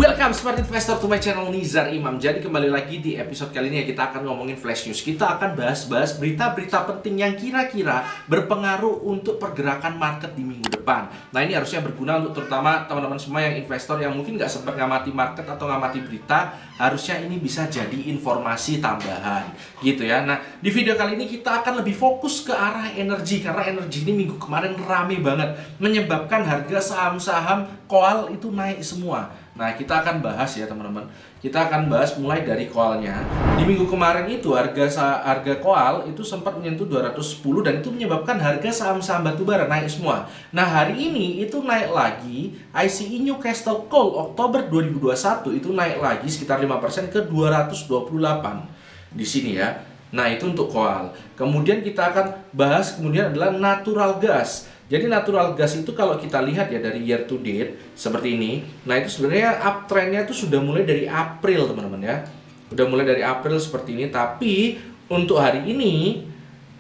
Welcome smart investor to my channel Nizar Imam. Jadi kembali lagi di episode kali ini ya, kita akan ngomongin flash news. Kita akan bahas berita-berita penting yang kira-kira berpengaruh untuk pergerakan market di minggu depan. Nah ini harusnya berguna untuk terutama teman-teman semua yang investor yang mungkin nggak sempat ngamati market atau ngamati berita. Harusnya ini bisa jadi informasi tambahan gitu ya. Nah di video kali ini kita akan lebih fokus ke arah energi, karena energi ini minggu kemarin rame banget, menyebabkan harga saham-saham koal itu naik semua. Nah kita akan bahas ya teman-teman. Kita akan bahas mulai dari koalnya. Di minggu kemarin itu harga koal itu sempat menyentuh 210 dan itu menyebabkan harga saham-saham batubara naik semua. Nah hari ini itu naik lagi. ICE Newcastle Coal Oktober 2021 itu naik lagi sekitar 5% ke 228 di sini ya. Nah itu untuk koal. Kemudian kita akan bahas kemudian adalah natural gas. Jadi natural gas itu kalau kita lihat ya dari year to date seperti ini. Nah itu sebenarnya uptrendnya itu sudah mulai dari April teman-teman ya. Sudah mulai dari April seperti ini. Tapi untuk hari ini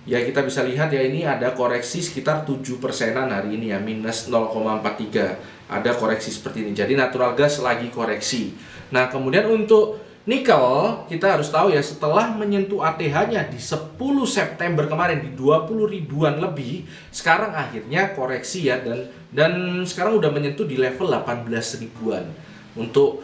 ya kita bisa lihat ya, ini ada koreksi sekitar 7%-an hari ini ya, minus 0,43. Ada koreksi seperti ini. Jadi natural gas lagi koreksi. Nah kemudian untuk nikel, kita harus tahu ya, setelah menyentuh ATH-nya di 10 September kemarin di 20 ribuan lebih, sekarang akhirnya koreksi ya, dan sekarang udah menyentuh di level 18 ribuan untuk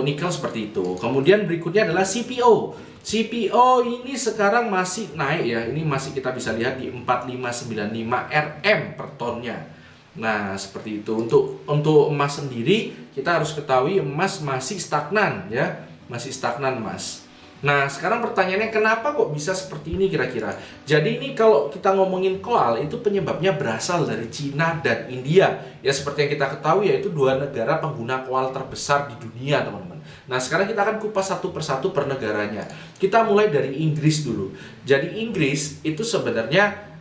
nikel seperti itu. Kemudian berikutnya adalah CPO. CPO ini sekarang masih naik ya, ini masih kita bisa lihat di 4595 RM per tonnya. Nah seperti itu. Untuk emas sendiri kita harus ketahui emas masih stagnan ya, masih stagnan emas. Nah sekarang pertanyaannya, kenapa kok bisa seperti ini kira-kira? Jadi ini kalau kita ngomongin koal itu penyebabnya berasal dari Cina dan India. Ya seperti yang kita ketahui yaitu dua negara pengguna koal terbesar di dunia teman-teman. Nah sekarang kita akan kupas satu persatu per negaranya. Kita mulai dari Inggris dulu. Jadi Inggris itu sebenarnya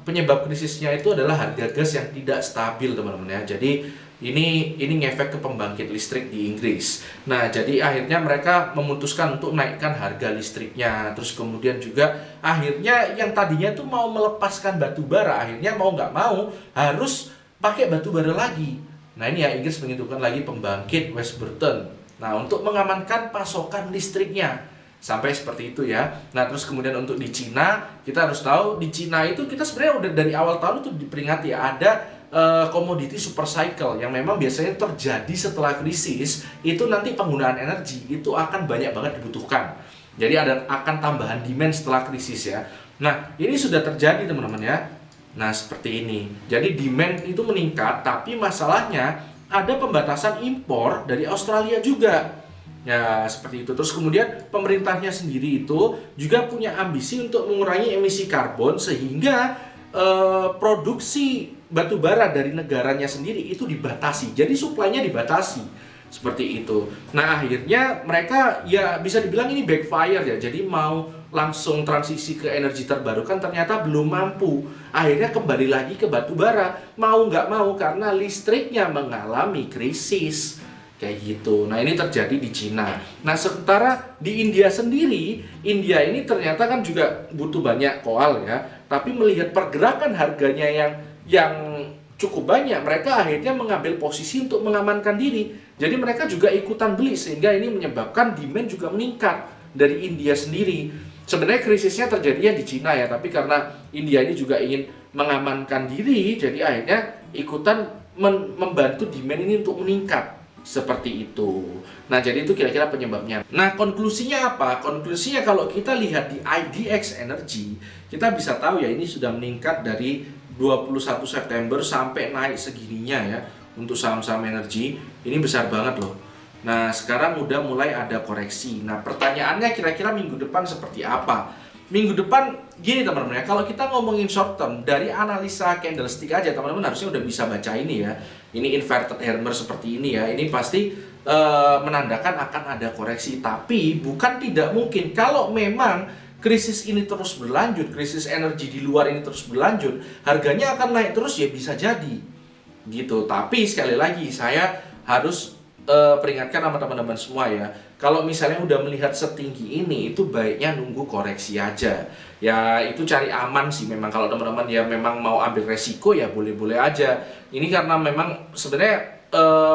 penyebab krisisnya itu adalah harga gas yang tidak stabil teman-teman ya. Jadi ini ngefek ke pembangkit listrik di Inggris. Nah jadi akhirnya mereka memutuskan untuk naikkan harga listriknya. Terus kemudian juga akhirnya yang tadinya tuh mau melepaskan batu bara, akhirnya mau nggak mau harus pakai batu bara lagi. Nah ini ya, Inggris menghidupkan lagi pembangkit West Burton. Nah untuk mengamankan pasokan listriknya. Sampai seperti itu ya. Nah terus kemudian untuk di Cina, kita harus tahu di Cina itu kita sebenarnya udah dari awal tahun itu diperingati ya, ada komoditi super cycle yang memang biasanya terjadi setelah krisis. Itu nanti penggunaan energi itu akan banyak banget dibutuhkan. Jadi akan tambahan demand setelah krisis ya. Nah ini sudah terjadi teman-teman ya. Nah seperti ini. Jadi demand itu meningkat, tapi masalahnya ada pembatasan impor dari Australia juga. Ya seperti itu. Terus kemudian pemerintahnya sendiri itu juga punya ambisi untuk mengurangi emisi karbon, sehingga produksi batu bara dari negaranya sendiri itu dibatasi. Jadi suplainya dibatasi seperti itu. Nah akhirnya mereka ya bisa dibilang ini backfire ya. Jadi mau langsung transisi ke energi terbarukan ternyata belum mampu. Akhirnya kembali lagi ke batu bara. Mau nggak mau karena listriknya mengalami krisis. Kayak gitu. Nah ini terjadi di Cina. Nah sementara di India sendiri, India ini ternyata kan juga butuh banyak koal ya. Tapi melihat pergerakan harganya yang cukup banyak, mereka akhirnya mengambil posisi untuk mengamankan diri. Jadi mereka juga ikutan beli, sehingga ini menyebabkan demand juga meningkat dari India sendiri. Sebenarnya krisisnya terjadinya di Cina ya, tapi karena India ini juga ingin mengamankan diri, jadi akhirnya ikutan membantu demand ini untuk meningkat. Seperti itu. Nah jadi itu kira-kira penyebabnya. Nah konklusinya apa? Konklusinya kalau kita lihat di IDX Energy, kita bisa tahu ya ini sudah meningkat dari 21 September sampai naik segininya ya. Untuk saham-saham energi ini besar banget loh. Nah sekarang udah mulai ada koreksi. Nah pertanyaannya kira-kira minggu depan seperti apa? Minggu depan gini teman-teman ya, kalau kita ngomongin short term dari analisa candlestick aja teman-teman harusnya udah bisa baca ini ya. Ini inverted hammer seperti ini ya. Ini pasti menandakan akan ada koreksi. Tapi bukan tidak mungkin kalau memang krisis ini terus berlanjut, krisis energi di luar ini terus berlanjut, harganya akan naik terus ya, bisa jadi gitu. Tapi sekali lagi saya harus peringatkan sama teman-teman semua ya, kalau misalnya udah melihat setinggi ini itu baiknya nunggu koreksi aja ya. Itu cari aman sih memang. Kalau teman-teman ya memang mau ambil resiko ya boleh-boleh aja. Ini karena memang sebenarnya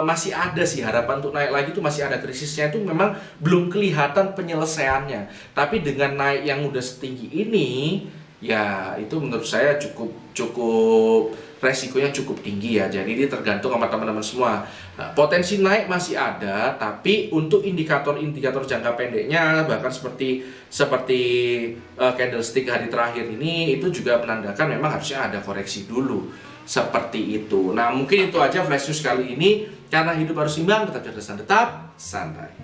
masih ada sih harapan untuk naik lagi, tuh masih ada. Krisisnya itu memang belum kelihatan penyelesaiannya. Tapi dengan naik yang udah setinggi ini, ya itu menurut saya cukup resikonya cukup tinggi ya. Jadi ini tergantung sama teman-teman semua. Nah, potensi naik masih ada, tapi untuk indikator-indikator jangka pendeknya, bahkan seperti candlestick hari terakhir ini, itu juga menandakan memang harusnya ada koreksi dulu. Seperti itu. Nah, mungkin itu aja flash news kali ini. Karena hidup harus imbang, tetap cerdas dan tetap santai.